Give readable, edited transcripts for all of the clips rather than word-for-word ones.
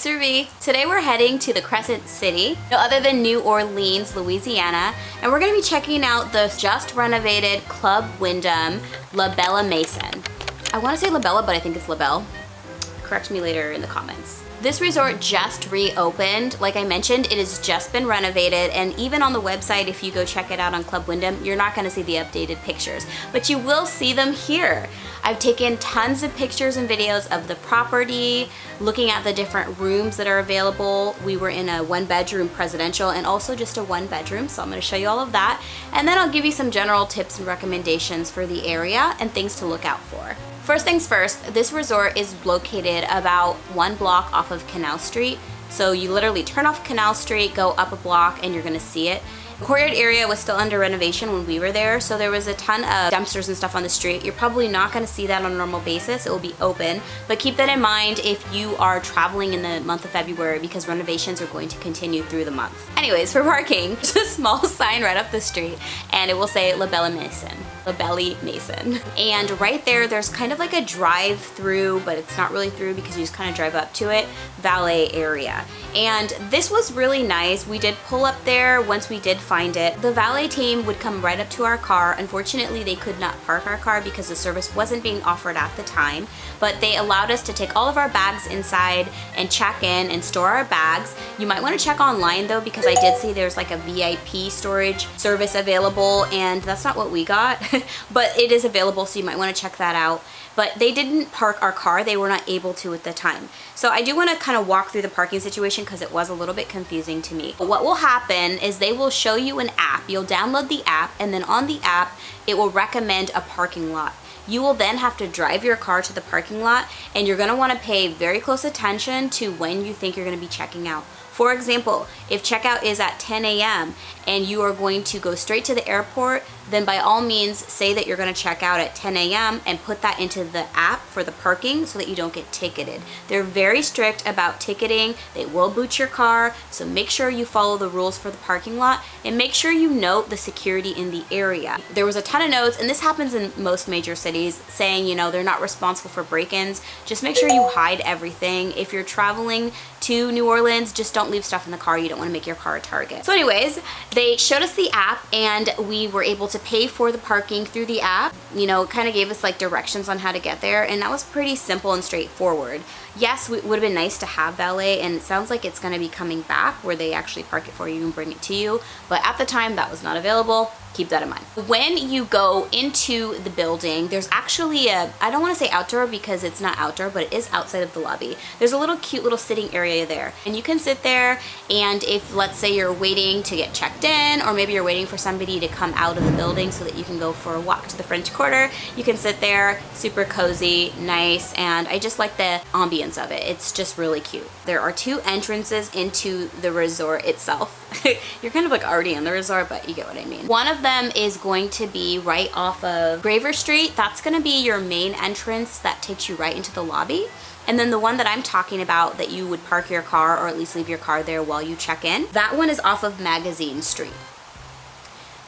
Survey. Today we're heading to the Crescent City, no other than New Orleans, Louisiana, and we're gonna be checking out the just renovated Club Wyndham La Belle Maison. I wanna say La Bella, but I think it's La Belle. Correct me later in the comments. This resort just reopened. Like I mentioned, it has just been renovated, and even on the website, if you go check it out on Club Wyndham, you're not gonna see the updated pictures, but you will see them here. I've taken tons of pictures and videos of the property, looking at the different rooms that are available. We were in a 1-bedroom presidential and also just a 1-bedroom, so I'm gonna show you all of that. And then I'll give you some general tips and recommendations for the area and things to look out for. First things first, this resort is located about 1 block off of Canal Street. So you literally turn off Canal Street, go up a block, and you're gonna see it. The courtyard area was still under renovation when we were there, so there was a ton of dumpsters and stuff on the street. You're probably not gonna see that on a normal basis. It will be open, but keep that in mind if you are traveling in the month of February, because renovations are going to continue through the month. Anyways, for parking, there's a small sign right up the street, and it will say La Belle Maison. La Belle Maison. And right there, there's kind of like a drive-through, but it's not really through because you just kind of drive up to it, valet area. And this was really nice. We did pull up there once we did find it. The valet team would come right up to our car. Unfortunately, they could not park our car because the service wasn't being offered at the time, but they allowed us to take all of our bags inside and check in and store our bags. You might want to check online though, because I did see there's like a VIP storage service available, and that's not what we got, but it is available, so you might want to check that out. But they didn't park our car. They were not able to at the time. So I do want to kind of walk through the parking situation because it was a little bit confusing to me. But what will happen is they will show you an app. You'll download the app, and then on the app, it will recommend a parking lot. You will then have to drive your car to the parking lot, and you're going to want to pay very close attention to when you think you're going to be checking out. For example, if checkout is at 10 a.m. and you are going to go straight to the airport, then by all means say that you're going to check out at 10 a.m. and put that into the app for the parking so that you don't get ticketed. They're very strict about ticketing. They will boot your car, so make sure you follow the rules for the parking lot and make sure you note the security in the area. There was a ton of notes, and this happens in most major cities, saying, you know, they're not responsible for break-ins. Just make sure you hide everything. If you're traveling to New Orleans, just don't leave stuff in the car. You don't want to make your car a target. So anyways, they showed us the app, and we were able to pay for the parking through the app. You know, it kind of gave us like directions on how to get there, and that was pretty simple and straightforward. Yes, it would have been nice to have valet, and it sounds like it's going to be coming back where they actually park it for you and bring it to you, but at the time that was not available. Keep that in mind. When you go into the building, there's actually a, I don't want to say outdoor because it's not outdoor, but it is outside of the lobby. There's a little cute little sitting area there, and you can sit there, and if let's say you're waiting to get checked in, or maybe you're waiting for somebody to come out of the building so that you can go for a walk to the French Quarter, you can sit there, super cozy, nice, and I just like the ambience of it. It's just really cute. There are 2 entrances into the resort itself. You're kind of like already in the resort, but you get what I mean. One of them is going to be right off of Graver Street. That's going to be your main entrance that takes you right into the lobby. And then the one that I'm talking about that you would park your car, or at least leave your car there while you check in, that one is off of Magazine Street.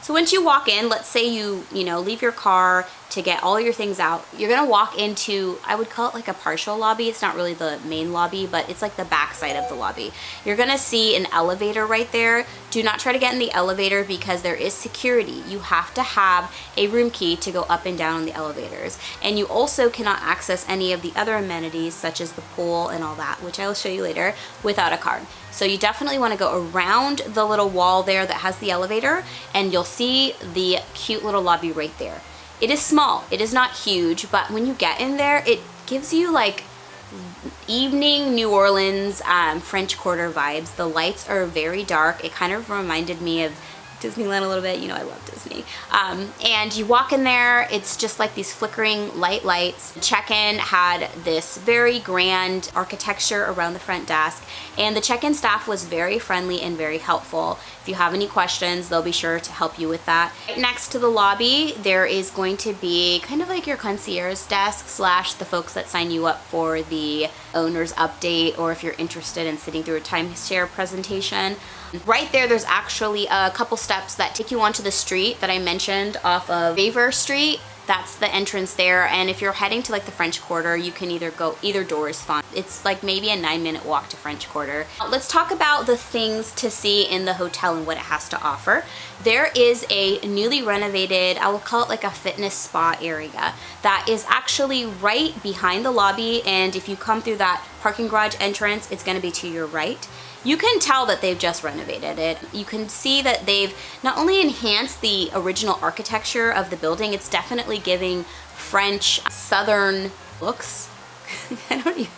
So once you walk in, let's say you leave your car to get all your things out, you're gonna walk into, I would call it like a partial lobby. It's not really the main lobby, but it's like the back side of the lobby. You're gonna see an elevator right there. Do not try to get in the elevator because there is security. You have to have a room key to go up and down on the elevators. And you also cannot access any of the other amenities such as the pool and all that, which I will show you later, without a card. So you definitely want to go around the little wall there that has the elevator, and you'll see the cute little lobby right there. It is small, it is not huge, but when you get in there, it gives you like evening New Orleans French Quarter vibes. The lights are very dark. It kind of reminded me of Disneyland a little bit. You know, I love Disney. And you walk in there, it's just like these flickering lights. Check-in had this very grand architecture around the front desk, and the check-in staff was very friendly and very helpful. If you have any questions, they'll be sure to help you with that. Right next to the lobby, there is going to be kind of like your concierge desk slash the folks that sign you up for the owner's update, or if you're interested in sitting through a timeshare presentation. Right there's actually a couple steps that take you onto the street that I mentioned off of Graver Street. That's the entrance there, and if you're heading to like the French Quarter, you can either door is fine. It's like maybe a 9-minute walk to French Quarter. Let's talk about the things to see in the hotel and what it has to offer. There is a newly renovated, I will call it like a fitness spa area that is actually right behind the lobby, and if you come through that parking garage entrance, it's going to be to your right. You can tell that they've just renovated it. You can see that they've not only enhanced the original architecture of the building, it's definitely giving French southern looks. I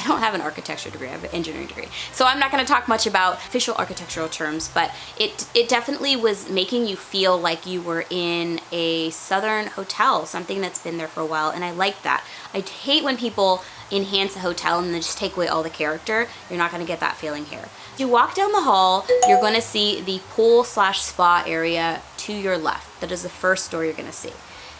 don't have an architecture degree, I have an engineering degree. So I'm not gonna talk much about official architectural terms, but it definitely was making you feel like you were in a southern hotel, something that's been there for a while, and I like that. I hate when people enhance a hotel and then just take away all the character. You're not gonna get that feeling here. You walk down the hall, you're gonna see the pool/spa area to your left. That is the first door you're gonna see.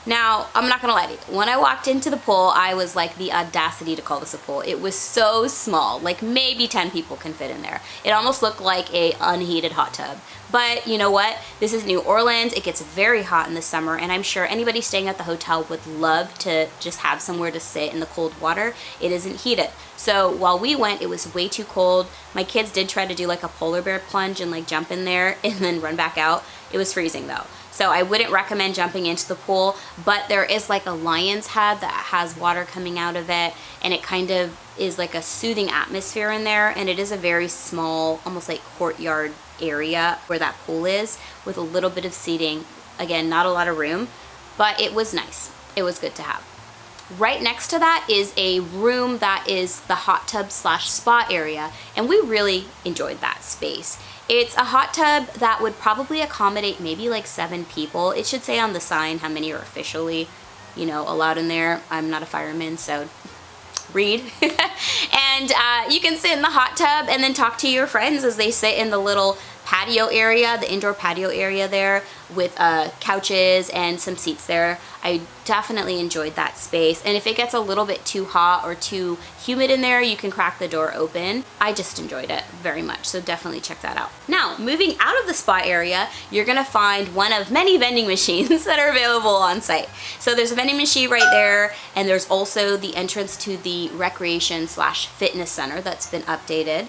Now, I'm not gonna lie to you, when I walked into the pool, I was like, the audacity to call this a pool. It was so small, like maybe 10 people can fit in there. It almost looked like a unheated hot tub. But you know what? This is New Orleans. It gets very hot in the summer, and I'm sure anybody staying at the hotel would love to just have somewhere to sit in the cold water. It isn't heated. So while we went, it was way too cold. My kids did try to do like a polar bear plunge and like jump in there and then run back out. It was freezing though. So I wouldn't recommend jumping into the pool, but there is like a lion's head that has water coming out of it, and it kind of is like a soothing atmosphere in there, and it is a very small, almost like courtyard area where that pool is, with a little bit of seating. Again, not a lot of room, but it was nice. It was good to have. Right next to that is a room that is the hot tub/spa area, and we really enjoyed that space. It's a hot tub that would probably accommodate maybe like 7 people. It should say on the sign how many are officially, you know, allowed in there. I'm not a fireman, so read. And you can sit in the hot tub and then talk to your friends as they sit in the little patio area, the indoor patio area there, with couches and some seats there. I definitely enjoyed that space, and if it gets a little bit too hot or too humid in there, you can crack the door open. I just enjoyed it very much, so definitely check that out. Now, moving out of the spa area, you're gonna find one of many vending machines that are available on site. So there's a vending machine right there, and there's also the entrance to the recreation/fitness center that's been updated.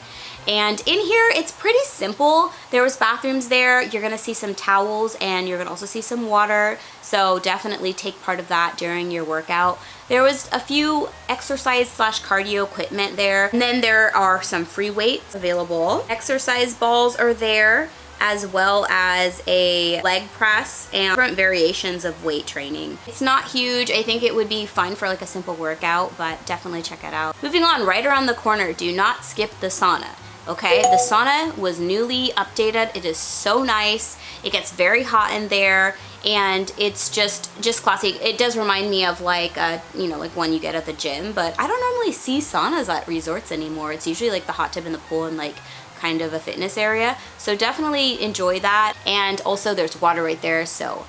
And in here, it's pretty simple. There was bathrooms there. You're gonna see some towels, and you're gonna also see some water. So definitely take part of that during your workout. There was a few exercise/cardio equipment there. And then there are some free weights available. Exercise balls are there, as well as a leg press and different variations of weight training. It's not huge. I think it would be fine for like a simple workout, but definitely check it out. Moving on, right around the corner, do not skip the sauna. Okay, the sauna was newly updated. It is so nice. It gets very hot in there, and it's just classy. It does remind me of like you know, like one you get at the gym, but I don't normally see saunas at resorts anymore. It's usually like the hot tub in the pool and like kind of a fitness area. So definitely enjoy that. And also there's water right there, so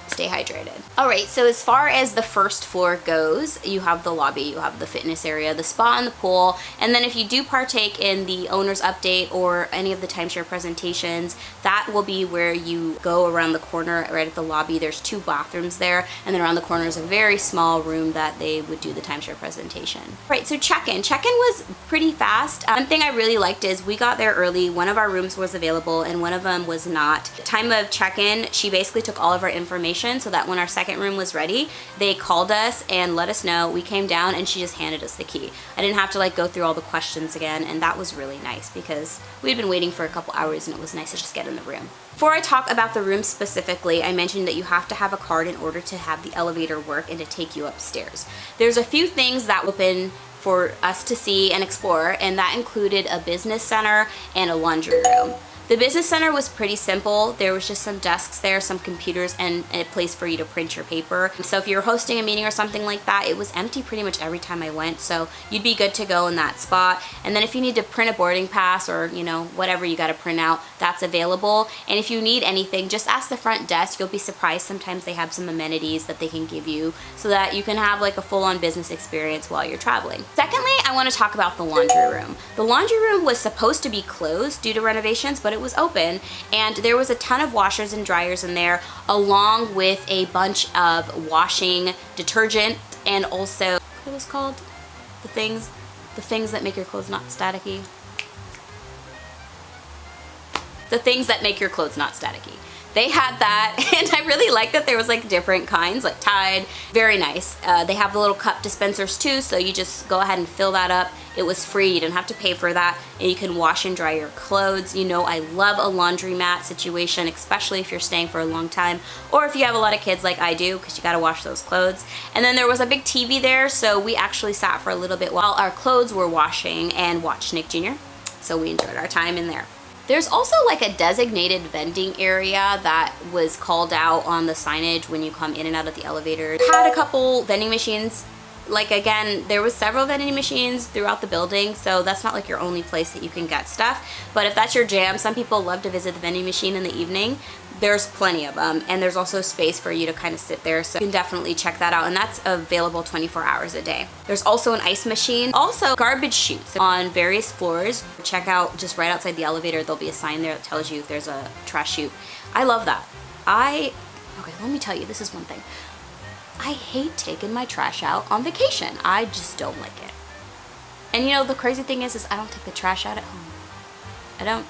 stay hydrated. All right, so as far as the first floor goes, you have the lobby, you have the fitness area, the spa and the pool, and then if you do partake in the owner's update or any of the timeshare presentations, that will be where you go around the corner right at the lobby. There's 2 bathrooms there, and then around the corner is a very small room that they would do the timeshare presentation. Right, so check-in. Check-in was pretty fast. One thing I really liked is we got there early. One of our rooms was available and one of them was not. Time of check-in, she basically took all of our information so that when our second room was ready, they called us and let us know. We came down and she just handed us the key. I didn't have to like go through all the questions again, and that was really nice because we had been waiting for a couple hours and it was nice to just get in the room. Before I talk about the room specifically, I mentioned that you have to have a card in order to have the elevator work and to take you upstairs. There's a few things that open for us to see and explore, and that included a business center and a laundry room. The business center was pretty simple. There was just some desks there, some computers, and a place for you to print your paper. So if you're hosting a meeting or something like that, it was empty pretty much every time I went, so you'd be good to go in that spot. And then if you need to print a boarding pass or, you know, whatever you gotta print out, that's available. And if you need anything, just ask the front desk. You'll be surprised. Sometimes they have some amenities that they can give you so that you can have like a full-on business experience while you're traveling. Secondly, I wanna talk about the laundry room. The laundry room was supposed to be closed due to renovations, but it it was open, and there was a ton of washers and dryers in there, along with a bunch of washing detergent, and also, what it was called? The things that make your clothes not staticky. The things that make your clothes not staticky. They had that, and I really like that there was like different kinds, like Tide, very nice. They have the little cup dispensers too, so you just go ahead and fill that up. It was free, you didn't have to pay for that, and you can wash and dry your clothes. You know, I love a laundromat situation, especially if you're staying for a long time, or if you have a lot of kids like I do, because you gotta wash those clothes. And then there was a big TV there, so we actually sat for a little bit while our clothes were washing and watched Nick Jr., so we enjoyed our time in there. There's also like a designated vending area that was called out on the signage when you come in and out of the elevator. Had a couple vending machines. Like, again, there was several vending machines throughout the building, so that's not like your only place that you can get stuff. But if that's your jam, some people love to visit the vending machine in the evening. There's plenty of them, and there's also space for you to kind of sit there, so you can definitely check that out, and that's available 24 hours a day. There's also an ice machine, also garbage chutes on various floors. Check out just right outside the elevator, there'll be a sign there that tells you if there's a trash chute. I love that. Okay, let me tell you, this is one thing. I hate taking my trash out on vacation. I just don't like it. And you know, the crazy thing is I don't take the trash out at home. I don't.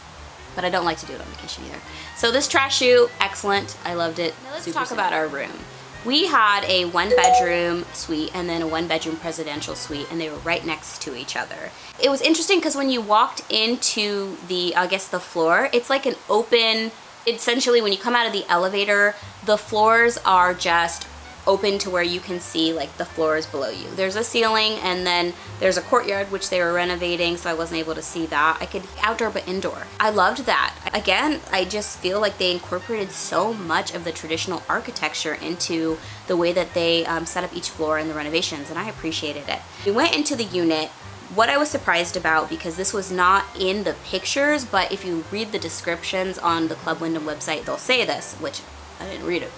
But I don't like to do it on vacation either. So this trash chute, excellent. I loved it. Now let's talk about our room. We had a 1-bedroom suite and then a 1-bedroom presidential suite, and they were right next to each other. It was interesting because when you walked into the, I guess the floor, it's like an open, essentially when you come out of the elevator, the floors are just open to where you can see like the floors below you. There's a ceiling, and then there's a courtyard which they were renovating, so I wasn't able to see that. I could outdoor but indoor. I loved that. Again, I just feel like they incorporated so much of the traditional architecture into the way that they set up each floor in the renovations, and I appreciated it. We went into the unit. What I was surprised about, because this was not in the pictures, but if you read the descriptions on the Club Wyndham website, they'll say this, which I didn't read it.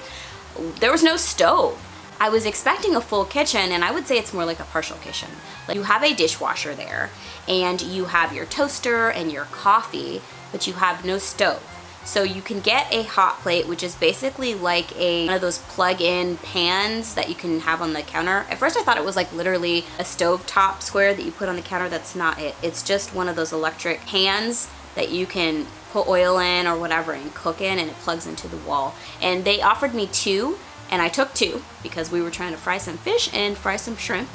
There was no stove. I was expecting a full kitchen, and I would say it's more like a partial kitchen. Like, you have a dishwasher there, and you have your toaster and your coffee, but you have no stove. So you can get a hot plate, which is basically like one of those plug-in pans that you can have on the counter. At first I thought it was like literally a stovetop square that you put on the counter. That's not it. It's just one of those electric pans that you can put oil in or whatever and cook in, and it plugs into the wall. And they offered me 2, and I took 2 because we were trying to fry some fish and fry some shrimp.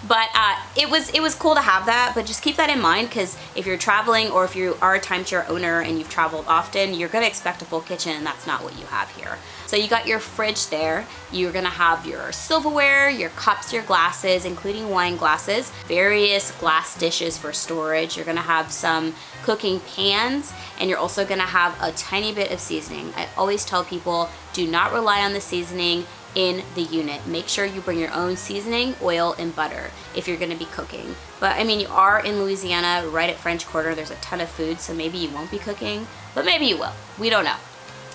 But it was cool to have that, but just keep that in mind, because if you're traveling or if you are a timeshare owner and you've traveled often, you're gonna expect a full kitchen, and that's not what you have here. So you got your fridge there. You're gonna have your silverware, your cups, your glasses, including wine glasses, various glass dishes for storage. You're gonna have some cooking pans, and you're also gonna have a tiny bit of seasoning. I always tell people, do not rely on the seasoning in the unit. Make sure you bring your own seasoning, oil, and butter if you're gonna be cooking. But I mean, you are in Louisiana, right at French Quarter. There's a ton of food, so maybe you won't be cooking, but maybe you will. We don't know.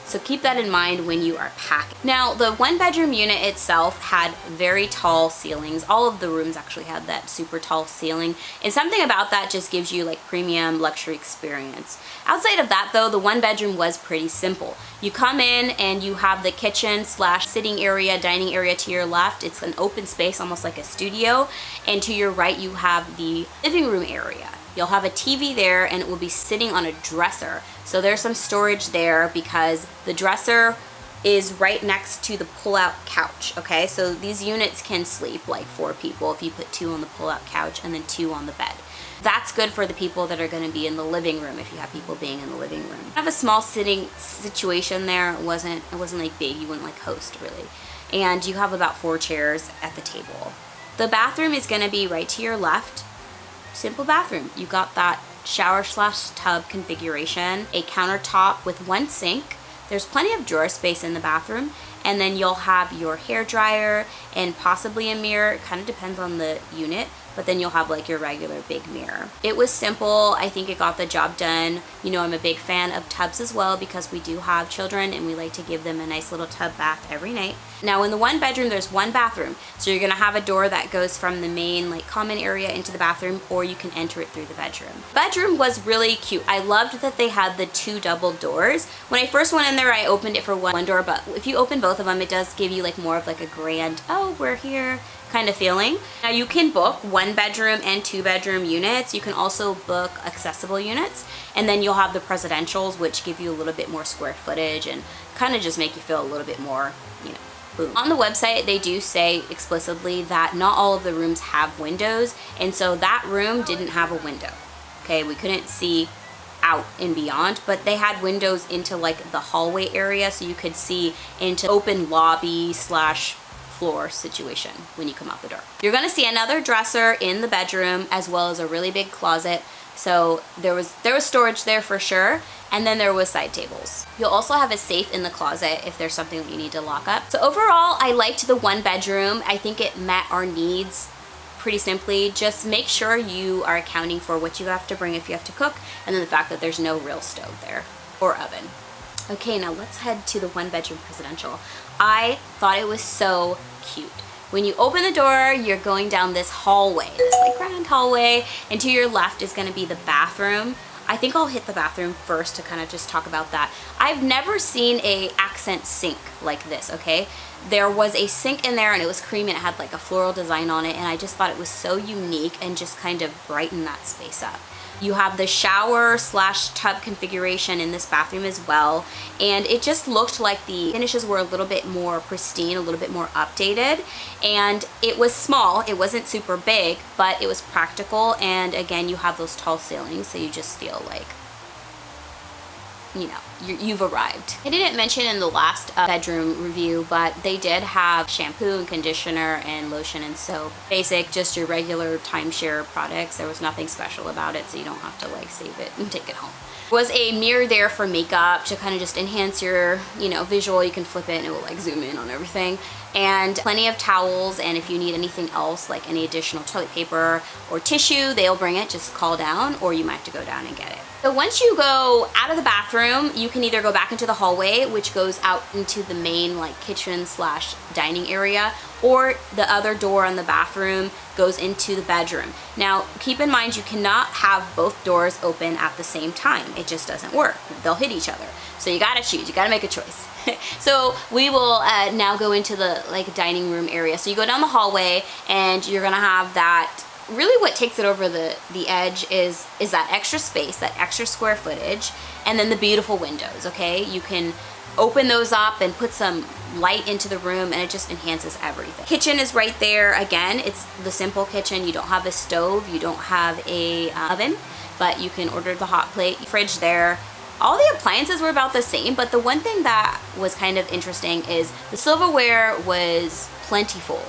So keep that in mind when you are packing. Now, the 1-bedroom unit itself had very tall ceilings. All of the rooms actually had that super tall ceiling, and something about that just gives you like premium luxury experience. Outside of that though, the 1-bedroom was pretty simple. You come in and you have the kitchen / sitting area, dining area to your left. It's an open space, almost like a studio, and to your right you have the living room area. You'll have a TV there, and it will be sitting on a dresser. So there's some storage there because the dresser is right next to the pull-out couch, okay? So these units can sleep like 4 people if you put 2 on the pull-out couch and then 2 on the bed. That's good for the people that are gonna be in the living room if you have people being in the living room. I have a small sitting situation there. It wasn't like big, you wouldn't like host really. And you have about 4 chairs at the table. The bathroom is gonna be right to your left. Simple bathroom. You got that shower / tub configuration, a countertop with 1 sink. There's plenty of drawer space in the bathroom, and then you'll have your hair dryer and possibly a mirror. It kind of depends on the unit. but then you'll have like your regular big mirror. It was simple. I think it got the job done. You know, I'm a big fan of tubs as well because we do have children and we like to give them a nice little tub bath every night. Now in the one bedroom, there's one bathroom. So you're gonna have a door that goes from the main like common area into the bathroom, or you can enter it through the bedroom. Bedroom was really cute. I loved that they had the 2 double doors. When I first went in there, I opened it for one door, but if you open both of them, it does give you like more of like a grand, oh, we're here kind of feeling. Now you can book 1 bedroom and 2 bedroom units. You can also book accessible units, and then you'll have the presidentials, which give you a little bit more square footage and kind of just make you feel a little bit more, you know, boom. On the website, they do say explicitly that not all of the rooms have windows, and so that room didn't have a window. Okay, we couldn't see out and beyond, but they had windows into like the hallway area, so you could see into open lobby slash floor situation when you come out the door. You're gonna see another dresser in the bedroom as well as a really big closet. So there was storage there for sure, and then there was side tables. You'll also have a safe in the closet if there's something that you need to lock up. So overall, I liked the 1 bedroom. I think it met our needs pretty simply. Just make sure you are accounting for what you have to bring if you have to cook, and then the fact that there's no real stove there or oven. Okay, now let's head to the 1 bedroom presidential. I thought it was so cute. When you open the door, you're going down this hallway, this like grand hallway, and to your left is gonna be the bathroom. I think I'll hit the bathroom first to kind of just talk about that. I've never seen a accent sink like this, okay? There was a sink in there and it was creamy and it had like a floral design on it, and I just thought it was so unique and just kind of brightened that space up. You have the shower slash tub configuration in this bathroom as well, and it just looked like the finishes were a little bit more pristine, a little bit more updated, and it was small. It wasn't super big, but it was practical, and again, you have those tall ceilings, so you just feel like, you know, you've arrived. I didn't mention in the last bedroom review, but they did have shampoo and conditioner and lotion and soap. Basic, just your regular timeshare products. There was nothing special about it, so you don't have to like save it and take it home. There was a mirror there for makeup to kind of just enhance your, you know, visual. You can flip it and it will like zoom in on everything. And plenty of towels, and if you need anything else, like any additional toilet paper or tissue, they'll bring it. Just call down, or you might have to go down and get it. So once you go out of the bathroom, you can either go back into the hallway, which goes out into the main like kitchen slash dining area, or the other door on the bathroom goes into the bedroom. Now, keep in mind, you cannot have both doors open at the same time. It just doesn't work. They'll hit each other. So you gotta choose, you gotta make a choice. So we will now go into the like dining room area. So you go down the hallway and you're gonna have that. Really what takes it over the edge is that extra space, that extra square footage, and then the beautiful windows, okay? You can open those up and put some light into the room, and it just enhances everything. Kitchen is right there. Again, it's the simple kitchen. You don't have a stove, you don't have a oven, but you can order the hot plate. Fridge there. All the appliances were about the same, but the one thing that was kind of interesting is the silverware was plentiful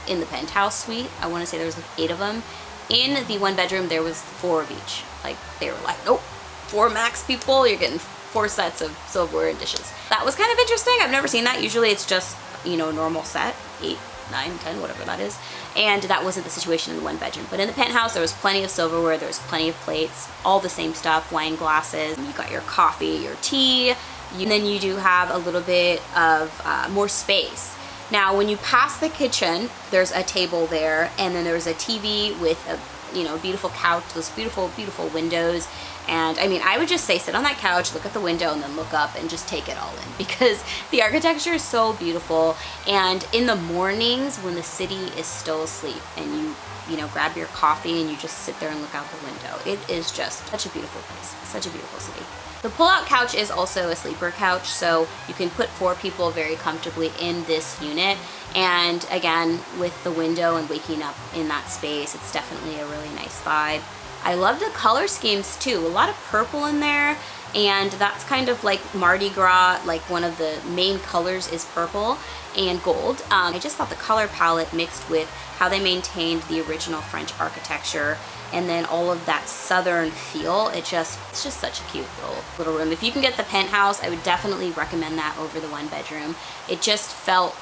in the penthouse suite. I want to say there was like 8 of them. In the 1 bedroom, there was 4 of each. Like they were like, nope, 4 max people, you're getting 4 sets of silverware and dishes. That was kind of interesting. I've never seen that. Usually it's just, you know, a normal set, 8, 9, 10, whatever that is. And that wasn't the situation in the 1 bedroom. But in the penthouse, there was plenty of silverware, there was plenty of plates, all the same stuff, wine glasses. You got your coffee, your tea, and then you do have a little bit of more space. Now, when you pass the kitchen, there's a table there, and then there's a TV with a, you know, beautiful couch, those beautiful, beautiful windows. And I mean, I would just say sit on that couch, look at the window, and then look up and just take it all in, because the architecture is so beautiful. And in the mornings when the city is still asleep and you know, grab your coffee and you just sit there and look out the window, it is just such a beautiful place, such a beautiful city. The pull-out couch is also a sleeper couch, so you can put 4 people very comfortably in this unit. And again, with the window and waking up in that space, it's definitely a really nice vibe. I love the color schemes too. A lot of purple in there, and that's kind of like Mardi Gras, like one of the main colors is purple and gold. I just thought the color palette mixed with how they maintained the original French architecture and then all of that southern feel, it's just such a cute little room. If you can get the penthouse, I would definitely recommend that over the 1 bedroom. It just felt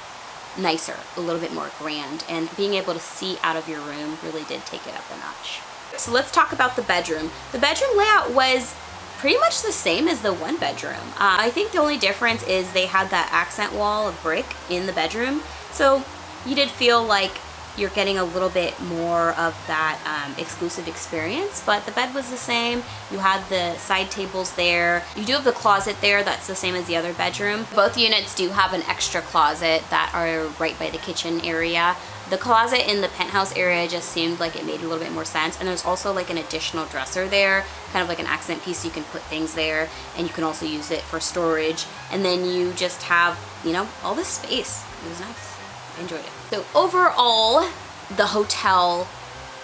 nicer, a little bit more grand, and being able to see out of your room really did take it up a notch. So let's talk about the bedroom. The bedroom layout was pretty much the same as the one bedroom. I think the only difference is they had that accent wall of brick in the bedroom, so you did feel like you're getting a little bit more of that exclusive experience, but the bed was the same. You had the side tables there. You do have the closet there that's the same as the other bedroom. Both units do have an extra closet that are right by the kitchen area. The closet in the penthouse area just seemed like it made a little bit more sense, and there's also like an additional dresser there, kind of like an accent piece. You can put things there, and you can also use it for storage, and then you just have, you know, all this space. It was nice. I enjoyed it. So overall, the hotel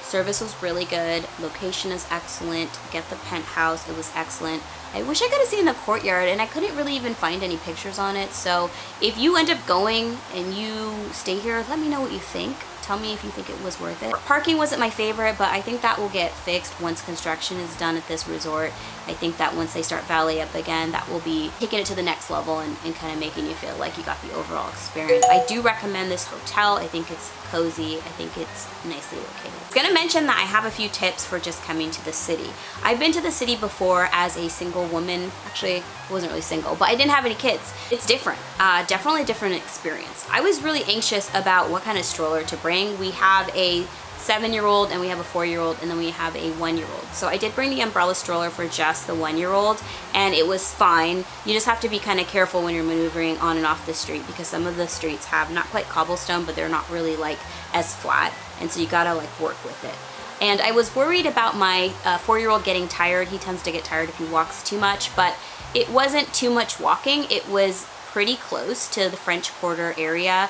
service was really good. Location is excellent. Get the penthouse, it was excellent. I wish I could have seen the courtyard, and I couldn't really even find any pictures on it. So if you end up going and you stay here, let me know what you think. Tell me if you think it was worth it. Parking wasn't my favorite, but I think that will get fixed once construction is done at this resort. I think that once they start valet up again, that will be taking it to the next level and kind of making you feel like you got the overall experience. I do recommend this hotel. I think it's cozy. I think it's nicely located. I was gonna mention that I have a few tips for just coming to the city. I've been to the city before as a single woman. Actually, I wasn't really single, but I didn't have any kids. It's different, definitely a different experience. I was really anxious about what kind of stroller to bring. We have a 7-year-old and we have a 4-year-old, and then we have a 1-year-old. So I did bring the umbrella stroller for just the 1-year-old, and it was fine. You just have to be kind of careful when you're maneuvering on and off the street, because some of the streets have not quite cobblestone, but they're not really like as flat, and so you gotta like work with it. And I was worried about my 4-year-old getting tired. He tends to get tired if he walks too much, but it wasn't too much walking. It was pretty close to the French Quarter area.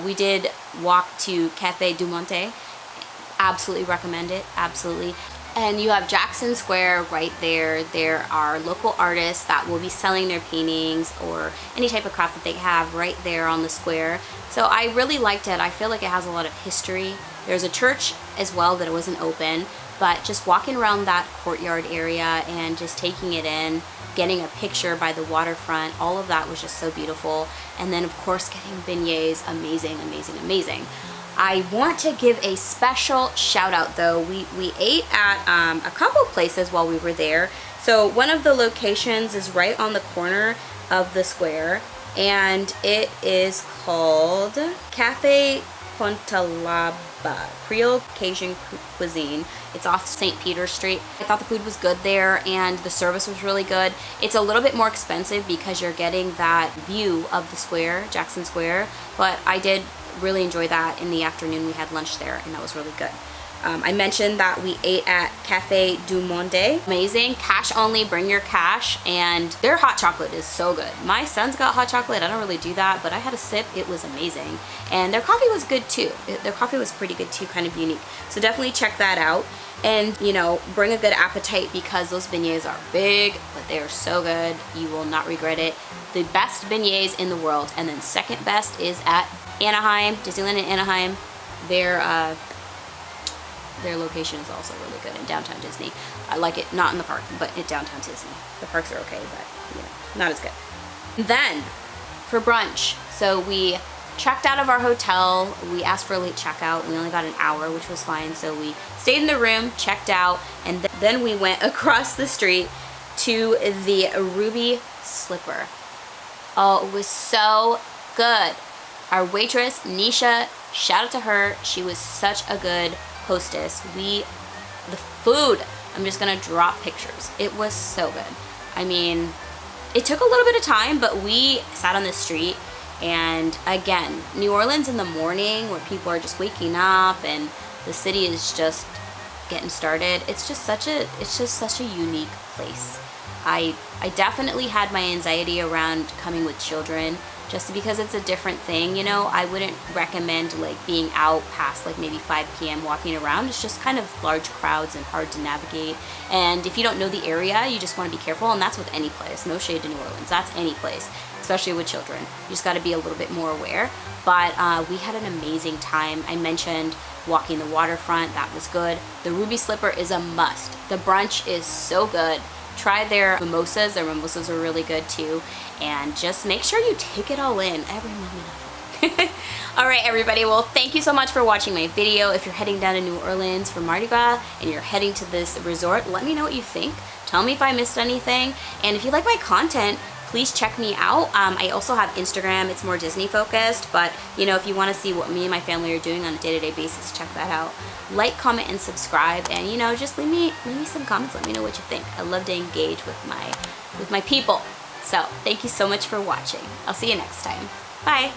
We did walk to Café du Monde. Absolutely recommend it, absolutely. And you have Jackson Square right there. There are local artists that will be selling their paintings or any type of craft that they have right there on the square. So I really liked it. I feel like it has a lot of history. There's a church as well that it wasn't open, but just walking around that courtyard area and just taking it in, getting a picture by the waterfront, all of that was just so beautiful. And then of course getting beignets, amazing, amazing, amazing. I want to give a special shout out though. We ate at a couple places while we were there. So one of the locations is right on the corner of the square, and it is called Café Pontalaba, Creole Cajun Cuisine. It's off St. Peter Street. I thought the food was good there and the service was really good. It's a little bit more expensive because you're getting that view of the square, Jackson Square, but I did really enjoy that. In the afternoon we had lunch there and that was really good. I mentioned that we ate at Café du Monde. Amazing, cash only, bring your cash, and their hot chocolate is so good. My son's got hot chocolate, I don't really do that, but I had a sip, it was amazing. And their coffee was good too. Their coffee was pretty good too, kind of unique. So definitely check that out. And you know, bring a good appetite because those beignets are big, but they are so good. You will not regret it. The best beignets in the world, and then second best is at Anaheim, Disneyland in Anaheim. Their location is also really good in downtown Disney. I like it, not in the park, but at downtown Disney. The parks are okay, but you know, not as good. Then for brunch, so we checked out of our hotel. We asked for a late checkout. We only got an hour, which was fine. So we stayed in the room, checked out, and then we went across the street to the Ruby Slipper. Oh, it was so good. Our waitress, Nisha, shout out to her. She was such a good hostess. The food, I'm just gonna drop pictures. It was so good. I mean, it took a little bit of time, but we sat on the street, and again, New Orleans in the morning where people are just waking up and the city is just getting started. It's just such a unique place. I definitely had my anxiety around coming with children just because it's a different thing, you know. I wouldn't recommend like being out past like maybe 5 p.m. walking around. It's just kind of large crowds and hard to navigate. And if you don't know the area, you just want to be careful, and that's with any place. No shade to New Orleans, that's any place, especially with children. You just got to be a little bit more aware. But we had an amazing time. I mentioned walking the waterfront, that was good. The Ruby Slipper is a must. The brunch is so good. Try their mimosas. Their mimosas are really good too. And just make sure you take it all in, every moment of All right, everybody. Well, thank you so much for watching my video. If you're heading down to New Orleans for Mardi Gras and you're heading to this resort, let me know what you think. Tell me if I missed anything. And if you like my content, please check me out. I also have Instagram. It's more Disney focused, but you know, if you want to see what me and my family are doing on a day-to-day basis, check that out. Like, comment, and subscribe, and you know, just leave me some comments. Let me know what you think. I love to engage with my people. So thank you so much for watching. I'll see you next time. Bye.